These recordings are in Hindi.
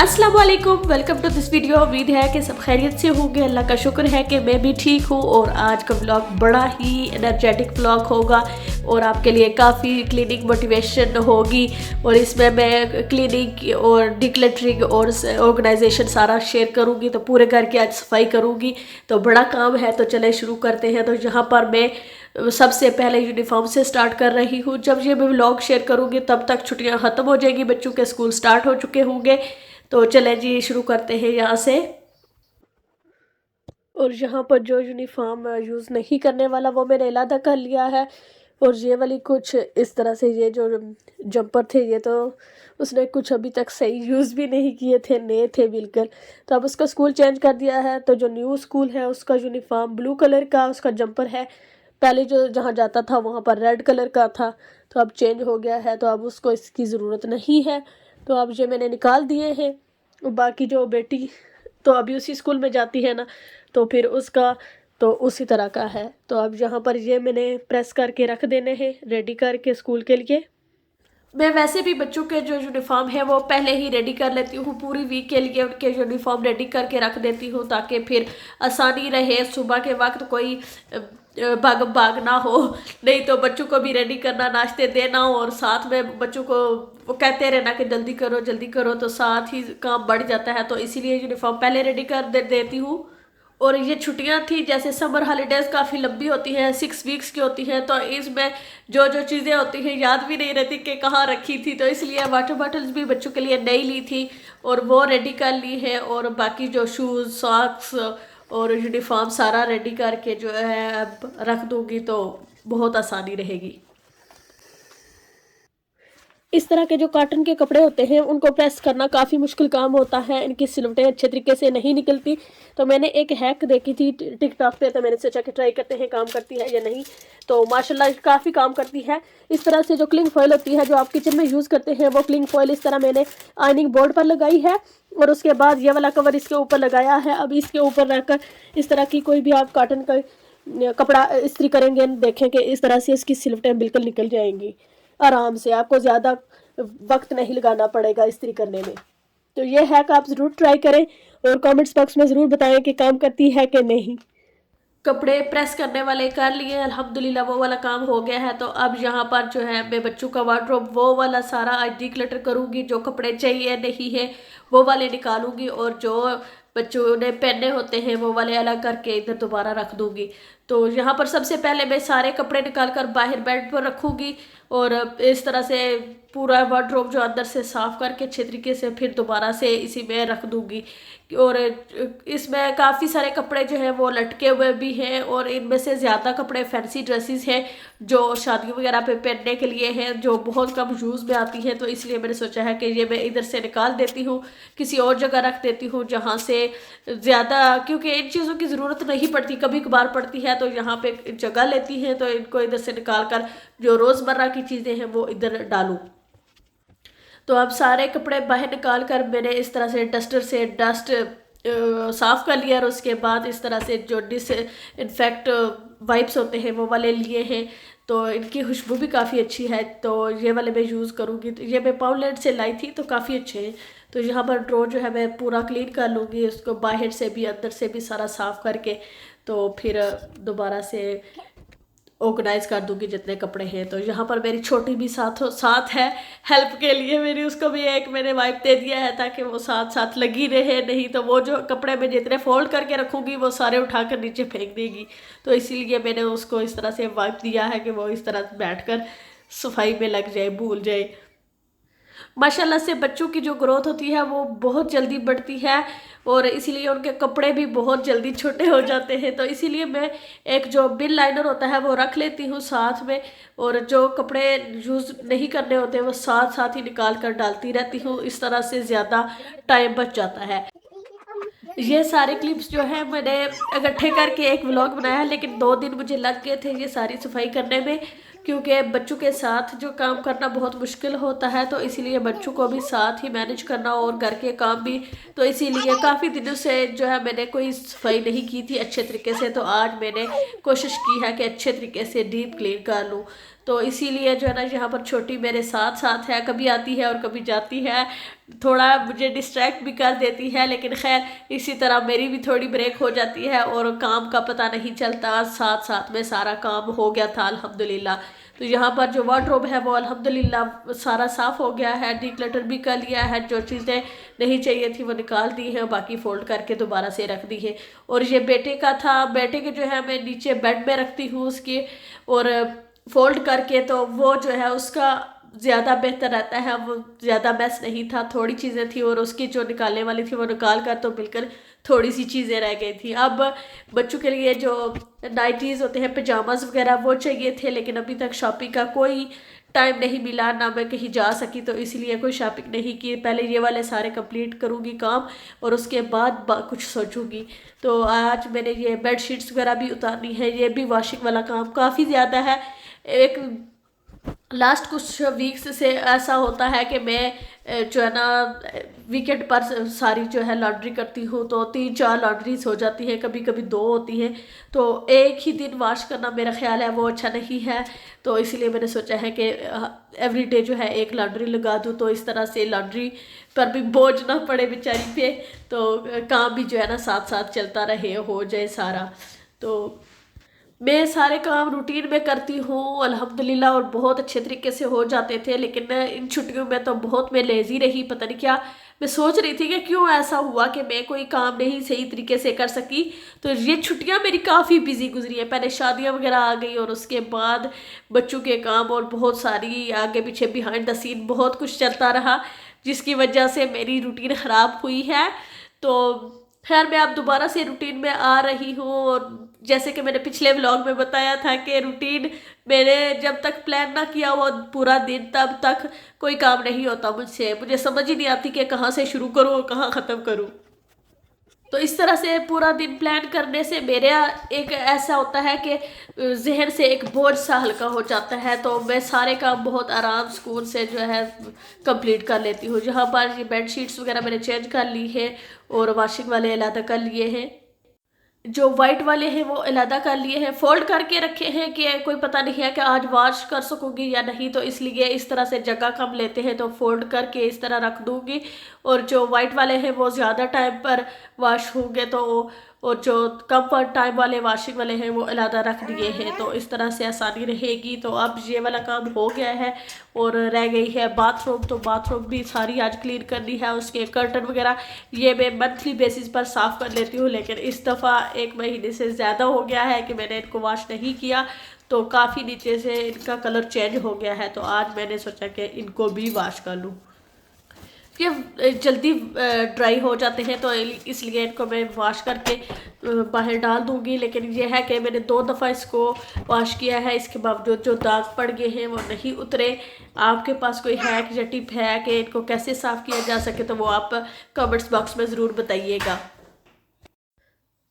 अस्सलाम वालेकुम, वेलकम टू दिस वीडियो। उम्मीद है कि सब खैरियत से होंगे। अल्लाह का शुक्र है कि मैं भी ठीक हूँ। और आज का व्लॉग बड़ा ही एनर्जेटिक व्लॉग होगा और आपके लिए काफ़ी क्लीनिंग मोटिवेशन होगी। और इसमें मैं क्लीनिंग और डिक्लटरिंग और ऑर्गेनाइजेशन सारा शेयर करूँगी। तो पूरे घर की आज सफाई करूँगी, तो बड़ा काम है। तो चले शुरू करते हैं। तो यहाँ पर मैं सबसे पहले यूनिफॉर्म से स्टार्ट कर रही हूँ। जब ये मैं व्लॉग शेयर करूँगी तब तक छुट्टियाँ ख़त्म हो जाएगी, बच्चों के स्कूल स्टार्ट हो चुके होंगे। तो चलें जी, शुरू करते हैं यहाँ से। और यहाँ पर जो यूनिफॉर्म यूज़ नहीं करने वाला वो मैंने अलग कर लिया है। और ये वाली कुछ इस तरह से, ये जो जंपर थे ये तो उसने कुछ अभी तक सही यूज़ भी नहीं किए थे, नए थे बिल्कुल। तो अब उसका स्कूल चेंज कर दिया है। तो जो न्यू स्कूल है उसका यूनिफॉर्म ब्लू कलर का उसका जंपर है। पहले जो जहाँ जाता था वहाँ पर रेड कलर का था, तो अब चेंज हो गया है। तो अब उसको इसकी ज़रूरत नहीं है। तो अब ये मैंने निकाल दिए हैं। बाकी जो बेटी तो अभी उसी स्कूल में जाती है ना, तो फिर उसका तो उसी तरह का है। तो अब यहाँ पर ये मैंने प्रेस करके रख देने हैं रेडी करके स्कूल के लिए। मैं वैसे भी बच्चों के जो यूनिफॉर्म है वो पहले ही रेडी कर लेती हूँ, पूरी वीक के लिए उनके यूनिफॉर्म रेडी करके रख देती हूँ, ताकि फिर आसानी रहे। सुबह के वक्त कोई भाग भाग ना हो, नहीं तो बच्चों को भी रेडी करना, नाश्ते देना और साथ में बच्चों को वो कहते रहना कि जल्दी करो, तो साथ ही काम बढ़ जाता है। तो इसीलिए यूनिफॉर्म पहले रेडी कर देती हूँ। और ये छुट्टियां थी, जैसे समर हॉलीडेज़ काफ़ी लंबी होती हैं, 6 वीक्स की होती हैं, तो इसमें जो जो चीज़ें होती हैं याद भी नहीं रहती कि कहाँ रखी थी। तो इसलिए वाटर बॉटल्स भी बच्चों के लिए नई ली थी और वो रेडी कर ली है। और बाकी जो शूज़, सॉक्स और यूनिफॉर्म सारा रेडी करके जो है अब रख दूँगी, तो बहुत आसानी रहेगी। इस तरह के जो कॉटन के कपड़े होते हैं उनको प्रेस करना काफ़ी मुश्किल काम होता है, इनकी सिलवटें अच्छे तरीके से नहीं निकलती। तो मैंने एक हैक देखी थी टिकटॉक पे, तो मैंने सोचा कि ट्राई करते हैं काम करती है या नहीं। तो माशाल्लाह काफ़ी काम करती है। इस तरह से जो क्लिंग फॉयल होती है जो आप किचन में यूज़ करते हैं, वो क्लिंग फॉयल इस तरह मैंने आयनिंग बोर्ड पर लगाई है। और उसके बाद ये वाला कवर इसके ऊपर लगाया है। अब इसके ऊपर रखकर इस तरह की कोई भी आप कॉटन का कपड़ा इस्त्री करेंगे, देखें कि इस तरह से इसकी सिलवटें बिल्कुल निकल जाएंगी आराम से। आपको ज़्यादा वक्त नहीं लगाना पड़ेगा इस्त्री करने में। तो ये हैक आप ज़रूर ट्राई करें और कमेंट्स बॉक्स में ज़रूर बताएं कि काम करती है कि नहीं। कपड़े प्रेस करने वाले कर लिए अल्हम्दुलिल्लाह, वो वाला काम हो गया है। तो अब यहाँ पर जो है मैं बच्चों का वार्डरोब वो वाला सारा आज डिक्लटर करूँगी। जो कपड़े चाहिए नहीं है वो वाले निकालूंगी और जो बच्चों ने पहने होते हैं वो वाले अलग करके इधर दोबारा रख दूँगी। तो यहाँ पर सबसे पहले मैं सारे कपड़े निकाल कर बाहर बेड पर रखूँगी और इस तरह से पूरा वार्डरोब जो अंदर से साफ़ करके अच्छे तरीके से फिर दोबारा से इसी में रख दूँगी। और इसमें काफ़ी सारे कपड़े जो हैं वो लटके हुए भी हैं और इनमें से ज़्यादा कपड़े फैंसी ड्रेसेस हैं जो शादियों वगैरह पे पहनने के लिए हैं, जो बहुत कम यूज़ में आती हैं। तो इसलिए मैंने सोचा है कि ये मैं इधर से निकाल देती हूँ, किसी और जगह रख देती हूँ जहाँ से ज़्यादा, क्योंकि इन चीज़ों की ज़रूरत नहीं पड़ती, कभी कभार पड़ती है तो यहाँ पे जगह लेती है। तो इनको इधर से निकाल कर जो रोज़मर्रा की चीज़ें हैं वो इधर डालूँ। तो अब सारे कपड़े बाहर निकाल कर मैंने इस तरह से डस्टर से डस्ट साफ़ कर लिया। और उसके बाद इस तरह से जो इनफेक्ट वाइप्स होते हैं वो वाले लिए हैं। तो इनकी खुशबू भी काफ़ी अच्छी है, तो ये वाले मैं यूज़ करूँगी। तो ये मैं पाउडलैंड से लाई थी, तो काफ़ी अच्छे हैं। तो यहाँ पर ड्रॉ जो है मैं पूरा क्लीन कर लूँगी, उसको बाहर से भी अंदर से भी सारा साफ़ करके, तो फिर दोबारा से ऑर्गेनाइज कर दूंगी जितने कपड़े हैं। तो यहाँ पर मेरी छोटी भी साथ है हेल्प के लिए। मेरी उसको भी एक मैंने वाइप दे दिया है ताकि वो साथ साथ लगी रहे, नहीं तो वो जो कपड़े मैं जितने फोल्ड करके रखूँगी वो सारे उठाकर नीचे फेंक देगी। तो इसीलिए मैंने उसको इस तरह से वाइप दिया है कि वो इस तरह बैठकर सफाई में लग जाए, भूल जाए। माशाल्लाह से बच्चों की जो ग्रोथ होती है वो बहुत जल्दी बढ़ती है और इसीलिए उनके कपड़े भी बहुत जल्दी छोटे हो जाते हैं। तो इसीलिए मैं एक जो बिल लाइनर होता है वो रख लेती हूँ साथ में, और जो कपड़े यूज़ नहीं करने होते वो साथ साथ ही निकाल कर डालती रहती हूँ। इस तरह से ज़्यादा टाइम बच जाता है। ये सारे क्लिप्स जो है मैंने इकट्ठे करके एक व्लॉग बनाया है, लेकिन 2 दिन मुझे लग गए थे ये सारी सफाई करने में, क्योंकि बच्चों के साथ जो काम करना बहुत मुश्किल होता है। तो इसीलिए बच्चों को भी साथ ही मैनेज करना और घर के काम भी, तो इसीलिए काफ़ी दिनों से जो है मैंने कोई सफाई नहीं की थी अच्छे तरीके से। तो आज मैंने कोशिश की है कि अच्छे तरीके से डीप क्लीन कर लूँ। तो इसीलिए जो है ना यहाँ पर छोटी मेरे साथ साथ है, कभी आती है और कभी जाती है, थोड़ा मुझे डिस्ट्रैक्ट भी कर देती है, लेकिन खैर इसी तरह मेरी भी थोड़ी ब्रेक हो जाती है और काम का पता नहीं चलता, साथ साथ में सारा काम हो गया था अल्हम्दुलिल्लाह। तो यहाँ पर जो वार्डरोब है वो अल्हम्दुलिल्लाह सारा साफ़ हो गया है, डिक्लटर भी कर लिया है, जो चीज़ें नहीं चाहिए थी वो निकाल दी है, बाकी फोल्ड करके दोबारा से रख दी है। और ये बेटे का था, बेटे के जो है मैं नीचे बेड में रखती हूँ उसके, और फोल्ड करके, तो वो जो है उसका ज़्यादा बेहतर रहता है, वो ज़्यादा मैस नहीं था, थोड़ी चीज़ें थी और उसकी जो निकालने वाली थी वो निकाल कर तो बिल्कुल थोड़ी सी चीज़ें रह गई थी। अब बच्चों के लिए जो नाइटीज़ होते हैं, पजामाज वगैरह, वो चाहिए थे, लेकिन अभी तक शॉपिंग का कोई टाइम नहीं मिला, ना मैं कहीं जा सकी, तो इसलिए कोई शॉपिंग नहीं की। पहले ये वाले सारे कंप्लीट करूँगी काम और उसके बाद कुछ सोचूंगी। तो आज मैंने ये बेड शीट्स वगैरह भी उतारनी है, ये भी वॉशिंग वाला काम काफ़ी ज़्यादा है। एक लास्ट कुछ वीक्स से ऐसा होता है कि मैं जो है ना वीकेंड पर सारी जो है लॉन्ड्री करती हूँ, तो 3-4 लॉन्ड्रीज हो जाती हैं, कभी कभी 2 होती हैं, तो एक ही दिन वॉश करना मेरा ख्याल है वो अच्छा नहीं है। तो इसलिए मैंने सोचा है कि एवरीडे जो है एक लॉन्ड्री लगा दूँ, तो इस तरह से लॉन्ड्री पर भी बोझ ना पड़े बेचारी पे, तो काम भी जो है ना साथ साथ चलता रहे, हो जाए सारा। तो मैं सारे काम रूटीन में करती हूँ अल्हम्दुलिल्लाह, और बहुत अच्छे तरीके से हो जाते थे, लेकिन इन छुट्टियों में तो बहुत मैं लेज़ी रही, पता नहीं क्या। मैं सोच रही थी कि क्यों ऐसा हुआ कि मैं कोई काम नहीं सही तरीके से कर सकी। तो ये छुट्टियाँ मेरी काफ़ी बिजी गुजरी है, पहले शादियाँ वगैरह आ गई और उसके बाद बच्चों के काम और बहुत सारी आगे पीछे बिहाइंड द सीन बहुत कुछ चलता रहा, जिसकी वजह से मेरी रूटीन ख़राब हुई है। तो खैर मैं अब दोबारा से रूटीन में आ रही हूँ, और जैसे कि मैंने पिछले व्लॉग में बताया था कि रूटीन मैंने जब तक प्लान ना किया हो पूरा दिन, तब तक कोई काम नहीं होता मुझसे, मुझे समझ ही नहीं आती कि कहाँ से शुरू करूँ और कहाँ ख़त्म करूँ। तो इस तरह से पूरा दिन प्लान करने से मेरे एक ऐसा होता है कि जहन से एक बोझ सा हल्का हो जाता है, तो मैं सारे काम बहुत आराम सुकून से जो है कंप्लीट कर लेती हूँ। जहाँ पर ये बेड शीट्स वगैरह मैंने चेंज कर ली है और वॉशिंग वाले अलग कर लिए हैं, जो वाइट वाले हैं वो अलहदा कर लिए हैं, फोल्ड करके रखे हैं कि कोई पता नहीं है कि आज वॉश कर सकूंगी या नहीं, तो इसलिए इस तरह से जगह कम लेते हैं तो फोल्ड करके इस तरह रख दूंगी। और जो वाइट वाले हैं वो ज़्यादा टाइम पर वॉश होंगे, तो और जो कम पर टाइम वाले वॉशिंग वाले हैं वो अलहदा रख दिए हैं, तो इस तरह से आसानी रहेगी। तो अब ये वाला काम हो गया है और रह गई है बाथरूम, तो बाथरूम भी सारी आज क्लीन करनी है, उसके कर्टन वगैरह ये मैं मंथली बेसिस पर साफ़ कर लेती हूँ, लेकिन इस दफ़ा 1 महीने से ज़्यादा हो गया है कि मैंने इनको वॉश नहीं किया, तो काफ़ी नीचे से इनका कलर चेंज हो गया है। तो आज मैंने सोचा कि इनको भी वॉश कर लूँ, ये जल्दी ड्राई हो जाते हैं, तो इसलिए इनको मैं वॉश करके बाहर डाल दूंगी। लेकिन ये है कि मैंने 2 दफ़ा इसको वॉश किया है, इसके बावजूद जो दाग पड़ गए हैं वो नहीं उतरे। आपके पास कोई हैक या टिप है कि इनको कैसे साफ़ किया जा सके, तो वो आप कमेंट्स बॉक्स में ज़रूर बताइएगा।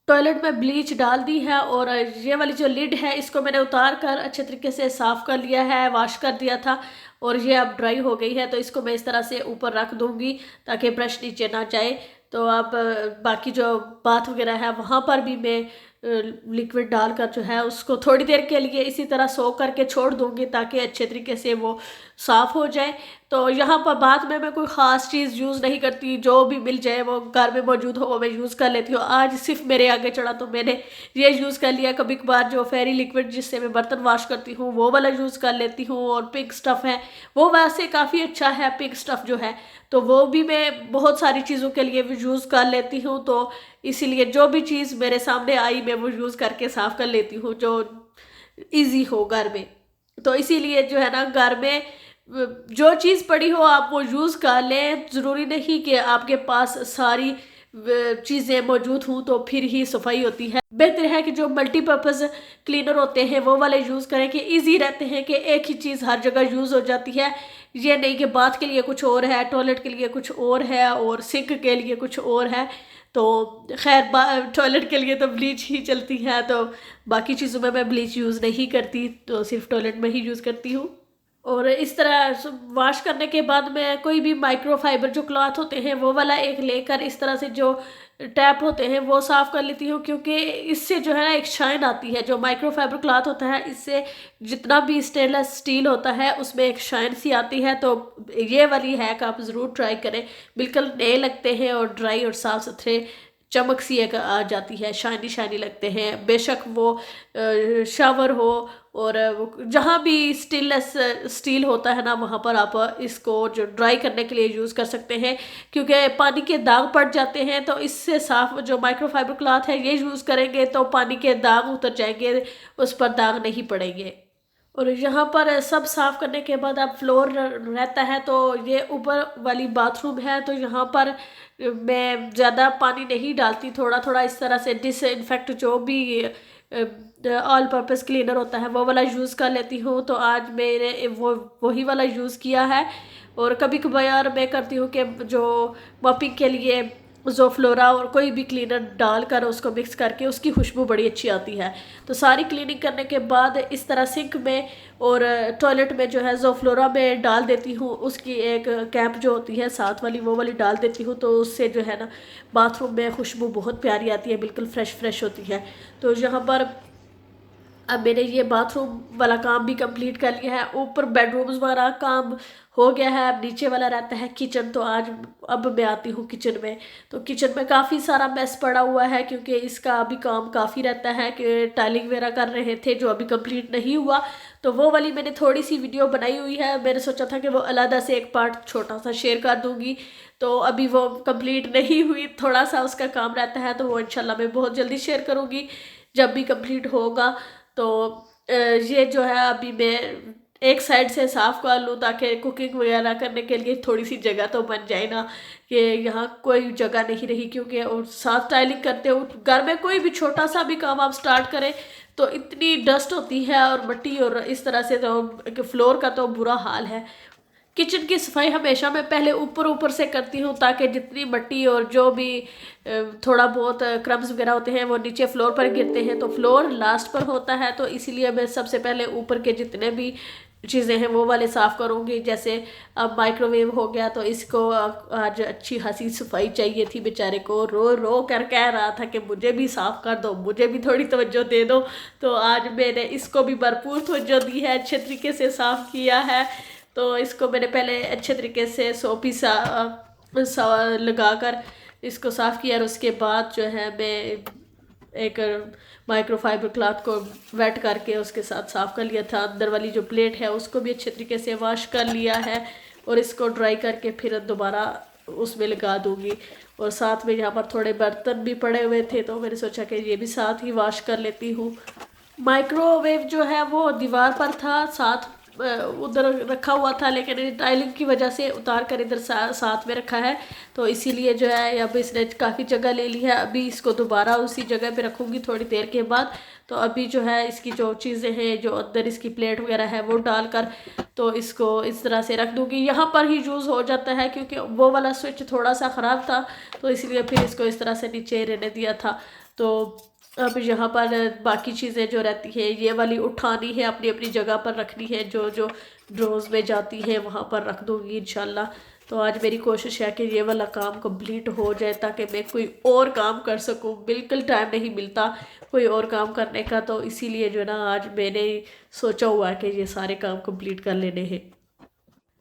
टॉयलेट में ब्लीच डाल दी है और ये वाली जो लिड है इसको मैंने उतार कर अच्छे तरीके से साफ़ कर लिया है, वॉश कर दिया था, और ये अब ड्राई हो गई है। तो इसको मैं इस तरह से ऊपर रख दूंगी ताकि ब्रश नीचे ना जाए। तो अब बाकी जो बाथ वगैरह है वहाँ पर भी मैं लिक्विड डालकर जो है उसको थोड़ी देर के लिए इसी तरह सोक करके छोड़ दूंगी ताकि अच्छे तरीके से वो साफ़ हो जाए। तो यहाँ पर बाद में मैं कोई ख़ास चीज़ यूज़ नहीं करती, जो भी मिल जाए वो घर में मौजूद हो वो मैं यूज़ कर लेती हूँ। आज सिर्फ मेरे आगे चढ़ा तो मैंने ये यूज़ कर लिया। कभी कभार जो फेरी लिक्विड जिससे मैं बर्तन वॉश करती हूँ वो वाला यूज़ कर लेती हूँ। और पिंक स्टफ़ है वो वैसे काफ़ी अच्छा है, पिंक स्टफ़ जो है तो वो भी मैं बहुत सारी चीज़ों के लिए यूज़ कर लेती हूँ। तो इसीलिए जो भी चीज़ मेरे सामने आई मैं वो यूज़ करके साफ़ कर लेती हूँ जो ईजी हो घर में। तो इसीलिए जो है ना घर में जो चीज़ पड़ी हो आप वो यूज़ कर लें, ज़रूरी नहीं कि आपके पास सारी चीज़ें मौजूद हों तो फिर ही सफाई होती है। बेहतर है कि जो मल्टीपर्पज़ क्लीनर होते हैं वो वाले यूज़ करें कि इजी रहते हैं कि एक ही चीज़ हर जगह यूज़ हो जाती है। ये नहीं कि बाथ के लिए कुछ और है, टॉयलेट के लिए कुछ और है और सिंक के लिए कुछ और है। तो खैर टॉयलेट के लिए तो ब्लीच ही चलती है, तो बाकी चीज़ों में मैं ब्लीच यूज़ नहीं करती, तो सिर्फ टॉयलेट में ही यूज़ करती हूँ। और इस तरह वॉश करने के बाद में कोई भी माइक्रोफाइबर जो क्लॉथ होते हैं वो वाला एक लेकर इस तरह से जो टैप होते हैं वो साफ़ कर लेती हूँ, क्योंकि इससे जो है ना एक शाइन आती है। जो माइक्रोफाइबर क्लॉथ होता है इससे जितना भी स्टेनलेस स्टील होता है उसमें एक शाइन सी आती है। तो ये वाली हैक आप ज़रूर ट्राई करें, बिल्कुल नए लगते हैं और ड्राई और साफ़ सुथरे चमक सी एक आ जाती है, शाइनी शाइनी लगते हैं। बेशक वो शावर हो और जहाँ भी स्टेनलेस स्टील होता है ना वहाँ पर आप इसको जो ड्राई करने के लिए यूज़ कर सकते हैं, क्योंकि पानी के दाग पड़ जाते हैं। तो इससे साफ जो माइक्रोफाइबर क्लॉथ है ये यूज़ करेंगे तो पानी के दाग उतर जाएंगे, उस पर दाग नहीं पड़ेंगे। और यहाँ पर सब साफ़ करने के बाद अब फ्लोर रहता है, तो ये ऊपर वाली बाथरूम है, तो यहाँ पर मैं ज़्यादा पानी नहीं डालती, थोड़ा थोड़ा इस तरह से डिसइंफेक्ट जो भी ऑल पर्पस क्लीनर होता है वो वाला यूज़ कर लेती हूँ। तो आज मैंने वही वाला यूज़ किया है। और कभी कभार मैं करती हूँ कि जो मॉपिंग के लिए ज़ोफ्लोरा और कोई भी क्लीनर डालकर उसको मिक्स करके उसकी खुशबू बड़ी अच्छी आती है। तो सारी क्लीनिंग करने के बाद इस तरह सिंक में और टॉयलेट में जो है ज़ोफ्लोरा में डाल देती हूँ, उसकी एक कैप जो होती है साथ वाली वो वाली डाल देती हूँ। तो उससे जो है ना बाथरूम में खुशबू बहुत प्यारी आती है, बिल्कुल फ्रेश फ्रेश होती है। तो यहाँ पर अब मैंने ये बाथरूम वाला काम भी कंप्लीट कर लिया है, ऊपर बेडरूम्स वाला काम हो गया है, अब नीचे वाला रहता है किचन। तो अब मैं आती हूँ किचन में। तो किचन में काफ़ी सारा मेस पड़ा हुआ है, क्योंकि इसका अभी काम काफ़ी रहता है कि टाइलिंग वगैरह कर रहे थे जो अभी कंप्लीट नहीं हुआ। तो वो वाली मैंने थोड़ी सी वीडियो बनाई हुई है, मैंने सोचा था कि वो अलग से एक पार्ट छोटा सा शेयर कर दूँगी। तो अभी वो कंप्लीट नहीं हुई, थोड़ा सा उसका काम रहता है, तो वो इंशाल्लाह मैं बहुत जल्दी शेयर करूँगी जब भी कंप्लीट होगा। तो ये जो है अभी मैं एक साइड से साफ़ कर लूँ ताकि कुकिंग वगैरह करने के लिए थोड़ी सी जगह तो बन जाए ना, कि यहाँ कोई जगह नहीं रही। क्योंकि और साफ टाइलिंग करते हो घर में कोई भी छोटा सा भी काम आप स्टार्ट करें तो इतनी डस्ट होती है और मिट्टी और इस तरह से, तो फ्लोर का तो बुरा हाल है। किचन की सफाई हमेशा मैं पहले ऊपर ऊपर से करती हूँ, ताकि जितनी मिट्टी और जो भी थोड़ा बहुत क्रम्स वगैरह होते हैं वो नीचे फ्लोर पर गिरते हैं, तो फ्लोर लास्ट पर होता है। तो इसीलिए मैं सबसे पहले ऊपर के जितने भी चीज़ें हैं वो वाले साफ़ करूँगी। जैसे अब माइक्रोवेव हो गया, तो इसको आज अच्छी हंसी सफाई चाहिए थी, बेचारे को रो रो कर कह रहा था कि मुझे भी साफ़ कर दो, मुझे भी थोड़ी तवज्जो दे दो। तो आज मैंने इसको भी भरपूर तवज्जो दी है, अच्छे तरीके से साफ़ किया है। तो इसको मैंने पहले अच्छे तरीके से सोपी लगा कर इसको साफ़ किया, और उसके बाद जो है मैं एक माइक्रोफाइबर क्लॉथ को वेट करके उसके साथ साफ़ कर लिया था। अंदर वाली जो प्लेट है उसको भी अच्छे तरीके से वॉश कर लिया है, और इसको ड्राई करके फिर दोबारा उसमें लगा दूँगी। और साथ में यहाँ पर थोड़े बर्तन भी पड़े हुए थे, तो मैंने सोचा कि ये भी साथ ही वॉश कर लेती हूँ। माइक्रोवेव जो है वो दीवार पर था, साथ उधर रखा हुआ था, लेकिन टाइलिंग की वजह से उतार कर इधर साथ में रखा है। तो इसीलिए जो है अब इसने काफ़ी जगह ले ली है। अभी इसको दोबारा उसी जगह पे रखूँगी थोड़ी देर के बाद। तो अभी जो है इसकी जो चीज़ें हैं, जो अंदर इसकी प्लेट वगैरह है वो डालकर तो इसको इस तरह से रख दूँगी। यहाँ पर ही यूज़ हो जाता है, क्योंकि वो वाला स्विच थोड़ा सा ख़राब था, तो इसलिए फिर इसको इस तरह से नीचे रहने दिया था। तो अब यहाँ पर बाकी चीज़ें जो रहती है ये वाली उठानी है, अपनी अपनी जगह पर रखनी है, जो जो ड्रोज में जाती है वहाँ पर रख दूँगी इंशाल्लाह। तो आज मेरी कोशिश है कि ये वाला काम कंप्लीट हो जाए, ताकि मैं कोई और काम कर सकूँ। बिल्कुल टाइम नहीं मिलता कोई और काम करने का, तो इसीलिए जो ना आज मैंने सोचा हुआ है कि ये सारे काम कंप्लीट कर लेने हैं।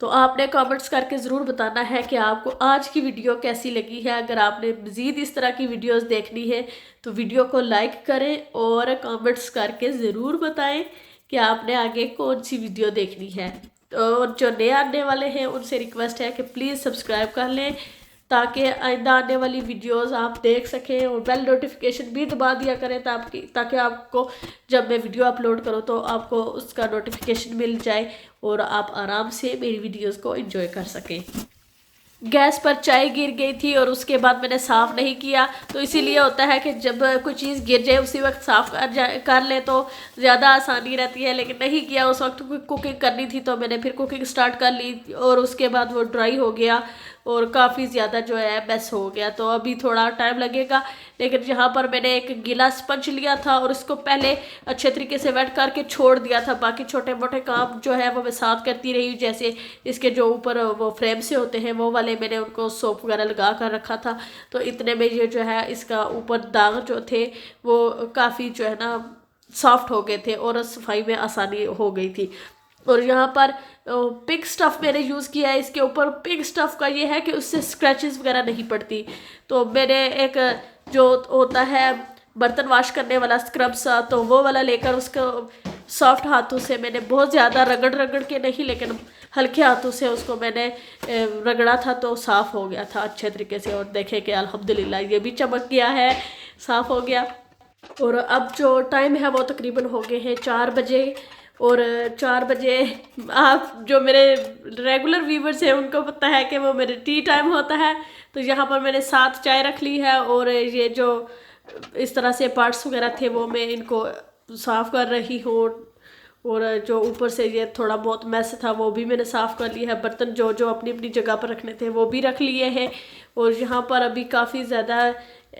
तो आपने कमेंट्स करके ज़रूर बताना है कि आपको आज की वीडियो कैसी लगी है। अगर आपने मज़ीद इस तरह की वीडियोस देखनी है तो वीडियो को लाइक करें और कमेंट्स करके ज़रूर बताएं कि आपने आगे कौन सी वीडियो देखनी है। तो जो नए आने वाले हैं उनसे रिक्वेस्ट है कि प्लीज़ सब्सक्राइब कर लें, ताकि आइंदा आने वाली वीडियोस आप देख सकें, और बेल नोटिफिकेशन भी दबा दिया करें ताकि आपको जब मैं वीडियो अपलोड करूँ तो आपको उसका नोटिफिकेशन मिल जाए और आप आराम से मेरी वीडियोस को एंजॉय कर सकें। गैस पर चाय गिर गई थी और उसके बाद मैंने साफ़ नहीं किया, तो इसीलिए होता है कि जब कोई चीज़ गिर जाए उसी वक्त साफ़ कर ले तो ज़्यादा आसानी रहती है। लेकिन नहीं किया, उस वक्त कुकिंग करनी थी तो मैंने फिर कुकिंग स्टार्ट कर ली और उसके बाद वो ड्राई हो गया। और काफ़ी ज़्यादा जो है मैस हो गया। तो अभी थोड़ा टाइम लगेगा, लेकिन यहाँ पर मैंने एक गीला स्पंज लिया था और उसको पहले अच्छे तरीके से वेट करके छोड़ दिया था। बाकी छोटे मोटे काम जो है वो मैं साथ करती रही, जैसे इसके जो ऊपर वो फ्रेम से होते हैं वो वाले मैंने उनको सोप वगैरह लगा कर रखा था। तो इतने में ये जो है इसका ऊपर दाग जो थे वो काफ़ी जो है ना सॉफ्ट हो गए थे और सफाई में आसानी हो गई थी। और यहाँ पर पिंक स्टफ़ मैंने यूज़ किया है इसके ऊपर। पिंक स्टफ़ का ये है कि उससे स्क्रैचेस वगैरह नहीं पड़ती। तो मैंने एक जो होता है बर्तन वॉश करने वाला स्क्रब सा, तो वो वाला लेकर उसको सॉफ्ट हाथों से मैंने बहुत ज़्यादा रगड़ रगड़ के नहीं, लेकिन हल्के हाथों से उसको मैंने रगड़ा था, तो साफ़ हो गया था अच्छे तरीके से। और देखे कि अल्हम्दुलिल्लाह ये भी चमक गया है, साफ़ हो गया। और अब जो टाइम है वो तकरीबन हो गए हैं 4 बजे। और 4 बजे आप जो मेरे रेगुलर व्यूवर्स हैं उनको पता है कि वो मेरे टी टाइम होता है। तो यहाँ पर मैंने 7 चाय रख ली है और ये जो इस तरह से पार्ट्स वगैरह थे वो मैं इनको साफ़ कर रही हूँ। और जो ऊपर से ये थोड़ा बहुत मैस था वो भी मैंने साफ़ कर लिया है। बर्तन जो जो अपनी अपनी जगह पर रखने थे वो भी रख लिए हैं। और यहाँ पर अभी काफ़ी ज़्यादा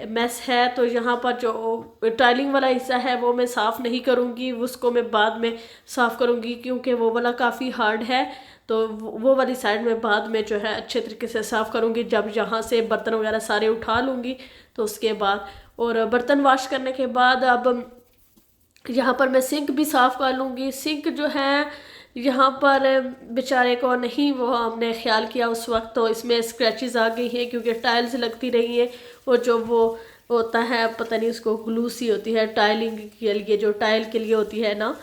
मैस है, तो यहाँ पर जो टाइलिंग वाला हिस्सा है वो मैं साफ़ नहीं करूँगी, उसको मैं बाद में साफ़ करूँगी क्योंकि वो वाला काफ़ी हार्ड है। तो वो वाली साइड में बाद में जो है अच्छे तरीके से साफ़ करूँगी, जब यहाँ से बर्तन वगैरह सारे उठा लूँगी तो उसके बाद। और बर्तन वॉश करने के बाद अब यहाँ पर मैं सिंक भी साफ़ कर लूँगी। सिंक जो है यहाँ पर बेचारे को नहीं वो हमने ख्याल किया उस वक्त, तो इसमें स्क्रैचेस आ गई हैं क्योंकि टाइल्स लगती रही हैं। और जो वो होता है पता नहीं उसको ग्लू सी होती है टाइलिंग के लिए, जो टाइल के लिए होती है ना,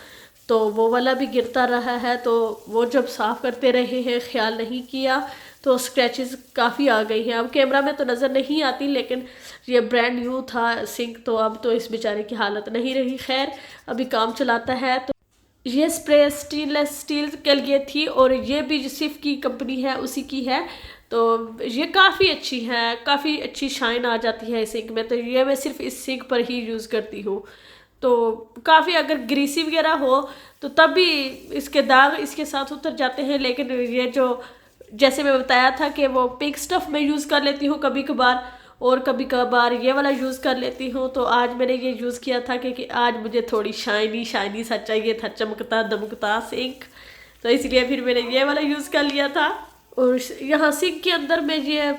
तो वो वाला भी गिरता रहा है। तो वो जब साफ़ करते रहे हैं ख्याल नहीं किया तो स्क्रैचेस काफ़ी आ गई हैं। अब कैमरा में तो नज़र नहीं आती, लेकिन ये ब्रांड न्यू था सिंक, तो अब तो इस बेचारे की हालत नहीं रही। खैर अभी काम चलाता है। तो ये स्प्रे स्टेनलेस स्टील के लिए थी और ये भी सिर्फ की कंपनी है उसी की है। तो ये काफ़ी अच्छी है, काफ़ी अच्छी शाइन आ जाती है इस सिंक में। तो ये मैं सिर्फ इस सिंक पर ही यूज़ करती हूँ। तो काफ़ी अगर ग्रीसी वगैरह हो तो तब भी इसके दाग इसके साथ उतर जाते हैं। लेकिन ये जो जैसे मैं बताया था कि वो पिंक स्टफ़ मैं यूज़ कर लेती हूँ कभी कभार, और कभी कभार ये वाला यूज़ कर लेती हूँ। तो आज मैंने ये यूज़ किया था क्योंकि आज मुझे थोड़ी शाइनी शाइनी सा चाहिए था, चमकता दमकता सिंक, तो इसलिए फिर मैंने ये वाला यूज़ कर लिया था। और यहाँ सिंक के अंदर में ये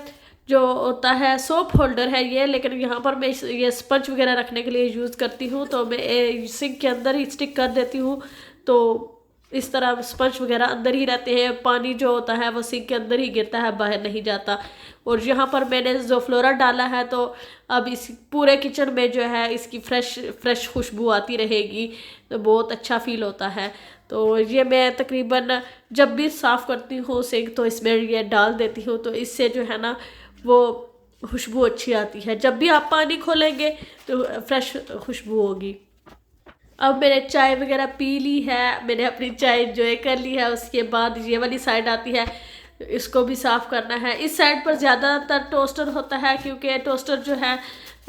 जो होता है सोप होल्डर है ये, लेकिन यहाँ पर मैं ये स्पंज वगैरह रखने के लिए यूज़ करती हूँ। तो मैं सिंक के अंदर ही स्टिक कर देती हूँ, तो इस तरह स्पंज वगैरह अंदर ही रहते हैं। पानी जो होता है वो सिंक के अंदर ही गिरता है, बाहर नहीं जाता। और यहाँ पर मैंने जो फ्लोरा डाला है तो अब इस पूरे किचन में जो है इसकी फ्रेश खुशबू आती रहेगी, तो बहुत अच्छा फील होता है। तो ये मैं तकरीबन जब भी साफ़ करती हूँ सिंक तो इसमें ये डाल देती हूँ, तो इससे जो है ना वो खुशबू अच्छी आती है। जब भी आप पानी खोलेंगे तो फ्रेश खुशबू होगी। अब मैंने चाय वगैरह पी ली है, मैंने अपनी चाय एंजॉय कर ली है। उसके बाद ये वाली साइड आती है, इसको भी साफ़ करना है। इस साइड पर ज़्यादातर टोस्टर होता है क्योंकि टोस्टर जो है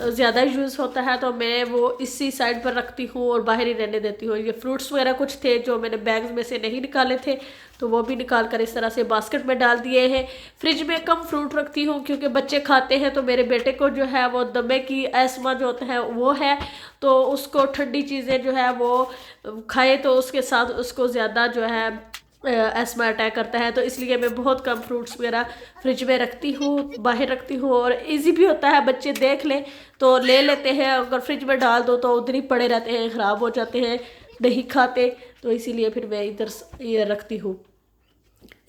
ज़्यादा यूज़ होता है, तो मैं वो इसी साइड पर रखती हूँ और बाहर ही रहने देती हूँ। ये फ्रूट्स वगैरह कुछ थे जो मैंने बैग्स में से नहीं निकाले थे, तो वो भी निकाल कर इस तरह से बास्केट में डाल दिए हैं। फ्रिज में कम फ्रूट रखती हूँ क्योंकि बच्चे खाते हैं। तो मेरे बेटे को जो है वो दमे की एस्मा जो होता है वो है, तो उसको ठंडी चीज़ें जो है वो खाए तो उसके साथ उसको ज़्यादा जो है एस्मा अटैक करता है। तो इसलिए मैं बहुत कम फ्रूट्स वगैरह फ्रिज में रखती हूँ, बाहर रखती हूँ। और इजी भी होता है, बच्चे देख लें तो ले लेते हैं, अगर फ्रिज में डाल दो तो उधर ही पड़े रहते हैं, ख़राब हो जाते हैं, नहीं खाते। तो इसीलिए फिर मैं इधर ये रखती हूँ,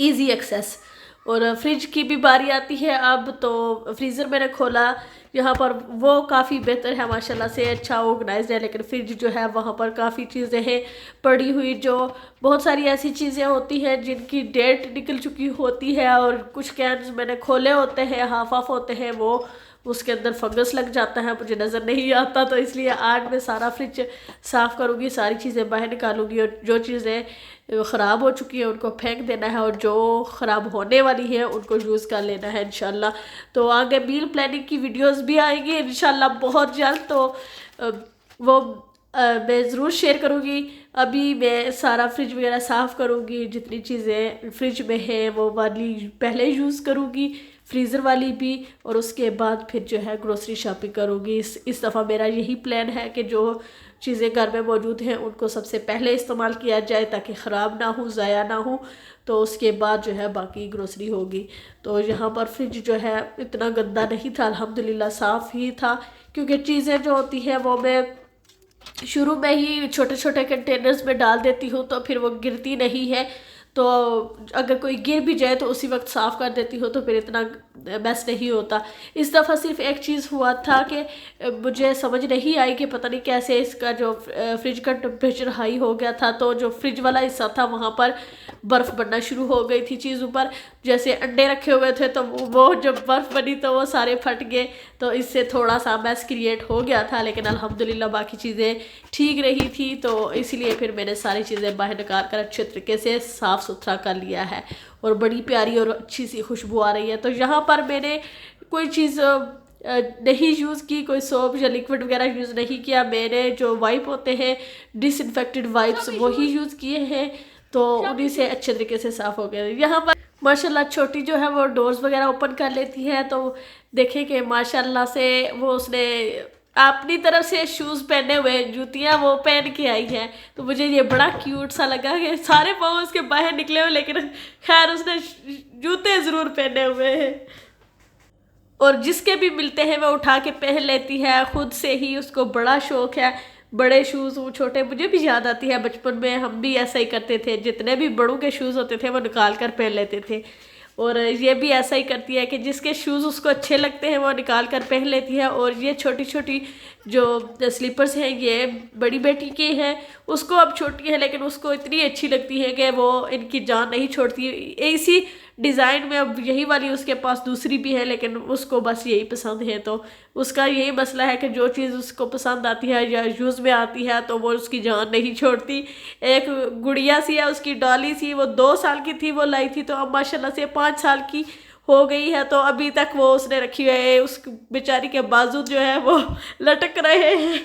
इजी एक्सेस। और फ्रिज की भी बारी आती है अब, तो फ्रीज़र मैंने खोला, यहाँ पर वो काफ़ी बेहतर है माशाल्लाह से, अच्छा ऑर्गेनाइज्ड है। लेकिन फ्रिज जो है वहाँ पर काफ़ी चीज़ें हैं पड़ी हुई, जो बहुत सारी ऐसी चीज़ें होती हैं जिनकी डेट निकल चुकी होती है। और कुछ कैन्स मैंने खोले होते हैं, हाफ ऑफ होते हैं, वो उसके अंदर फंगस लग जाता है, मुझे नज़र नहीं आता। तो इसलिए आज मैं सारा फ्रिज साफ़ करूँगी, सारी चीज़ें बाहर निकालूंगी, और जो चीज़ें ख़राब हो चुकी है उनको फेंक देना है, और जो ख़राब होने वाली है उनको यूज़ कर लेना है इंशाल्लाह। तो आगे मील प्लानिंग की वीडियोस भी आएंगी इंशाल्लाह बहुत जल्द, तो वो मैं ज़रूर शेयर करूँगी। अभी मैं सारा फ्रिज वगैरह साफ़ करूँगी, जितनी चीज़ें फ्रिज में हैं वो वाली पहले यूज़ करूँगी, फ्रीज़र वाली भी, और उसके बाद फिर जो है ग्रोसरी शॉपिंग करूँगी। इस दफ़ा मेरा यही प्लान है कि जो चीज़ें घर में मौजूद हैं उनको सबसे पहले इस्तेमाल किया जाए ताकि ख़राब ना हो, ज़ाया ना हो, तो उसके बाद जो है बाकी ग्रोसरी होगी। तो यहाँ पर फ्रिज जो है इतना गंदा नहीं था, अल्हम्दुलिल्लाह साफ़ ही था, क्योंकि चीज़ें जो होती हैं वो मैं शुरू में ही छोटे छोटे कंटेनर्स में डाल देती हूँ, तो फिर वो गिरती नहीं है। तो अगर कोई गिर भी जाए तो उसी वक्त साफ़ कर देती हूँ, तो फिर इतना मैस नहीं होता। इस दफ़ा सिर्फ एक चीज़ हुआ था कि मुझे समझ नहीं आई कि पता नहीं कैसे इसका जो फ्रिज का टेम्परेचर हाई हो गया था, तो जो फ्रिज वाला हिस्सा था वहाँ पर बर्फ़ बनना शुरू हो गई थी चीज़ ऊपर। जैसे अंडे रखे हुए थे तो वो जब बर्फ़ बनी तो वो सारे फट गए, तो इससे थोड़ा सा मैस क्रिएट हो गया था, लेकिन अल्हम्दुलिल्लाह बाकी चीज़ें ठीक रही थी। तो इसलिए फिर मैंने सारी चीज़ें बाहर निकाल कर अच्छे तरीके से साफ़ सुथरा कर लिया है, और बड़ी प्यारी और अच्छी सी खुशबू आ रही है। तो यहाँ पर मैंने कोई चीज़ नहीं यूज़ की, कोई सोप या लिक्विड वगैरह यूज़ नहीं किया। मैंने जो वाइप होते हैं डिसइंफेक्टेड वाइप्स वही यूज़ किए हैं, तो उन्हीं से अच्छे तरीके से साफ़ हो गया। यहाँ पर माशाल्लाह छोटी जो है वो डोर्स वगैरह ओपन कर लेती है, तो देखें कि माशाल्लाह से वो उसने अपनी तरफ से शूज़ पहने हुए, जूतियाँ वो पहन के आई है, तो मुझे ये बड़ा क्यूट सा लगा कि सारे पाँव उसके बाहर निकले हुए, लेकिन खैर उसने जूते ज़रूर पहने हुए हैं। और जिसके भी मिलते हैं वो उठा के पहन लेती है खुद से ही, उसको बड़ा शौक है बड़े शूज़। वो छोटे, मुझे भी याद आती है बचपन में हम भी ऐसा ही करते थे, जितने भी बड़ों के शूज़ होते थे वो निकाल कर पहन लेते थे। और ये भी ऐसा ही करती है कि जिसके शूज़ उसको अच्छे लगते हैं वो निकाल कर पहन लेती है। और ये छोटी छोटी जो स्लीपर्स हैं ये बड़ी बेटी के हैं, उसको अब छोटी है लेकिन उसको इतनी अच्छी लगती है कि वो इनकी जान नहीं छोड़ती। इसी डिज़ाइन में अब यही वाली उसके पास दूसरी भी है, लेकिन उसको बस यही पसंद है। तो उसका यही मसला है कि जो चीज़ उसको पसंद आती है या यूज़ में आती है तो वो उसकी जान नहीं छोड़ती। एक गुड़िया सी है उसकी, डॉली सी, वो 2 साल की थी वो लाई थी, तो अब माशाल्लाह से 5 साल की हो गई है, तो अभी तक वो उसने रखी हुई है। उस बेचारी के बाजू जो है वो लटक रहे हैं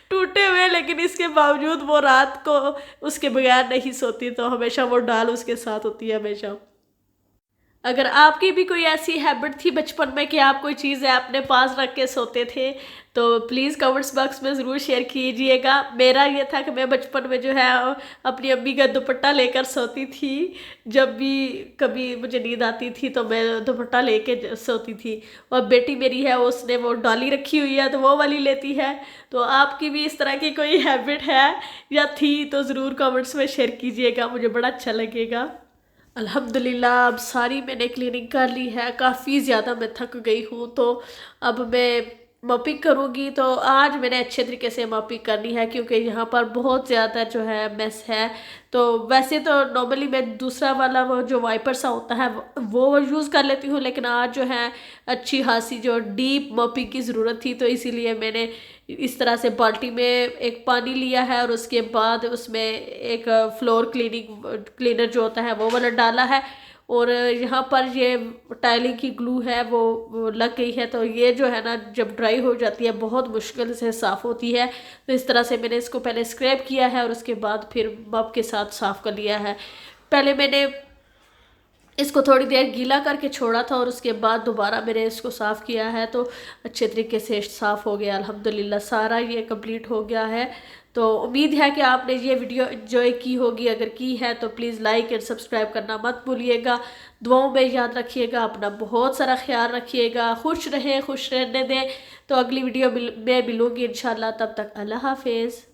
टूटे हुए, लेकिन इसके बावजूद वो रात को उसके बगैर नहीं सोती, तो हमेशा वो डाल उसके साथ होती है हमेशा। अगर आपकी भी कोई ऐसी हैबिट थी बचपन में कि आप कोई चीज़ है अपने पास रख के सोते थे, तो प्लीज़ कमेंट्स बॉक्स में ज़रूर शेयर कीजिएगा। मेरा ये था कि मैं बचपन में जो है अपनी अम्मी का दुपट्टा लेकर सोती थी। जब भी कभी मुझे नींद आती थी तो मैं दुपट्टा लेके सोती थी। और बेटी मेरी है उसने वो डॉली रखी हुई है तो वो वाली लेती है। तो आपकी भी इस तरह की कोई हैबिट है या थी तो ज़रूर कमेंट्स में शेयर कीजिएगा, मुझे बड़ा अच्छा लगेगा। अल्हम्दुलिल्लाह अब सारी मैंने क्लीनिंग कर ली है, काफ़ी ज़्यादा मैं थक गई हूँ, तो अब मैं मॉपिंग करूँगी। तो आज मैंने अच्छे तरीके से मॉपिंग करनी है क्योंकि यहाँ पर बहुत ज़्यादा जो है मेस है। तो वैसे तो नॉर्मली मैं दूसरा वाला वो जो वाइपर सा होता है वो यूज़ कर लेती हूँ, लेकिन आज जो है अच्छी खासी जो डीप मॉपिंग की ज़रूरत थी, तो इसीलिए मैंने इस तरह से बाल्टी में एक पानी लिया है और उसके बाद उसमें एक फ्लोर क्लीनर जो होता है वो वाला डाला है। और यहाँ पर ये टाइलिंग की ग्लू है वो लग गई है, तो ये जो है ना जब ड्राई हो जाती है बहुत मुश्किल से साफ़ होती है। तो इस तरह से मैंने इसको पहले स्क्रैप किया है और उसके बाद फिर मॉप के साथ साफ़ कर लिया है। पहले मैंने इसको थोड़ी देर गीला करके छोड़ा था और उसके बाद दोबारा मैंने इसको साफ़ किया है, तो अच्छे तरीके से साफ़ हो गया अल्हम्दुलिल्लाह। सारा ये कंप्लीट हो गया है। तो उम्मीद है कि आपने ये वीडियो एंजॉय की होगी, अगर की है तो प्लीज़ लाइक एंड सब्सक्राइब करना मत भूलिएगा। दुआओं में याद रखिएगा, अपना बहुत सारा ख्याल रखिएगा, खुश रहें, खुश रहने दें। तो अगली वीडियो में मिलूँगी इंशाल्लाह, तब तक अल्लाह हाफिज़।